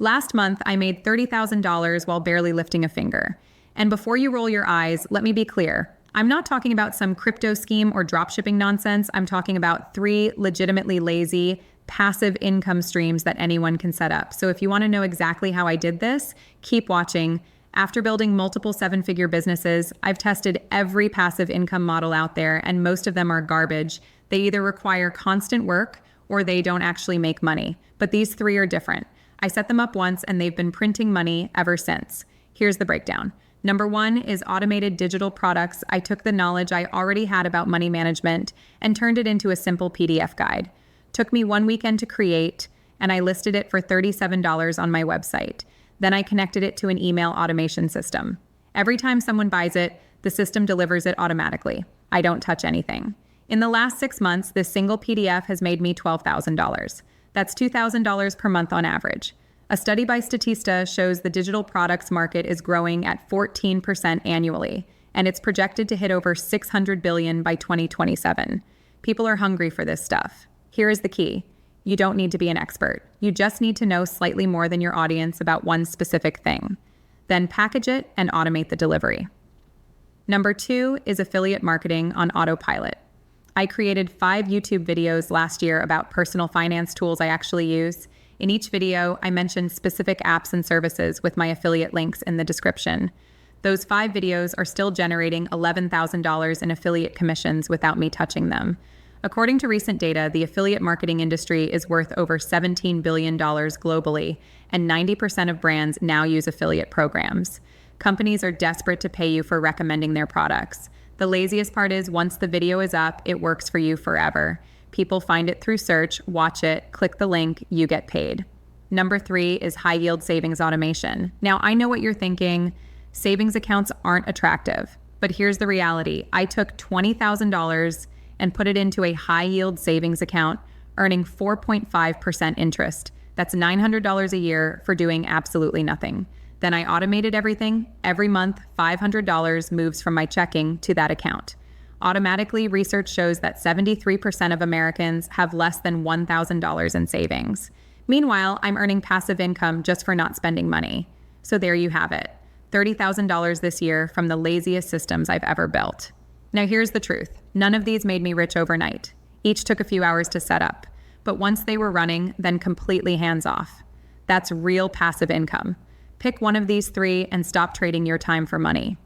Last month, I made $30,000 while barely lifting a finger. And before you roll your eyes, let me be clear. I'm not talking about some crypto scheme or dropshipping nonsense. I'm talking about 3 legitimately lazy, passive income streams that anyone can set up. So if you want to know exactly how I did this, keep watching. After building multiple 7-figure businesses, I've tested every passive income model out there, and most of them are garbage. They either require constant work or they don't actually make money. But these 3 are different. I set them up once and they've been printing money ever since. Here's the breakdown. Number 1 is automated digital products. I took the knowledge I already had about money management and turned it into a simple PDF guide. Took me 1 weekend to create, and I listed it for $37 on my website. Then I connected it to an email automation system. Every time someone buys it, the system delivers it automatically. I don't touch anything. In the last 6 months, this single PDF has made me $12,000. That's $2,000 per month on average. A study by Statista shows the digital products market is growing at 14% annually, and it's projected to hit over $600 billion by 2027. People are hungry for this stuff. Here is the key. You don't need to be an expert. You just need to know slightly more than your audience about one specific thing. Then package it and automate the delivery. Number 2 is affiliate marketing on autopilot. I created 5 YouTube videos last year about personal finance tools I actually use. In each video, I mentioned specific apps and services with my affiliate links in the description. Those 5 videos are still generating $11,000 in affiliate commissions without me touching them. According to recent data, the affiliate marketing industry is worth over $17 billion globally, and 90% of brands now use affiliate programs. Companies are desperate to pay you for recommending their products. The laziest part is once the video is up, it works for you forever. People find it through search, watch it, click the link, you get paid. Number 3 is high-yield savings automation. Now, I know what you're thinking. Savings accounts aren't attractive, but here's the reality. I took $20,000 and put it into a high-yield savings account, earning 4.5% interest. That's $900 a year for doing absolutely nothing. Then I automated everything. Every month, $500 moves from my checking to that account. Automatically, research shows that 73% of Americans have less than $1,000 in savings. Meanwhile, I'm earning passive income just for not spending money. So there you have it. $30,000 this year from the laziest systems I've ever built. Now here's the truth. None of these made me rich overnight. Each took a few hours to set up. But once they were running, then completely hands off. That's real passive income. Pick one of these 3 and stop trading your time for money.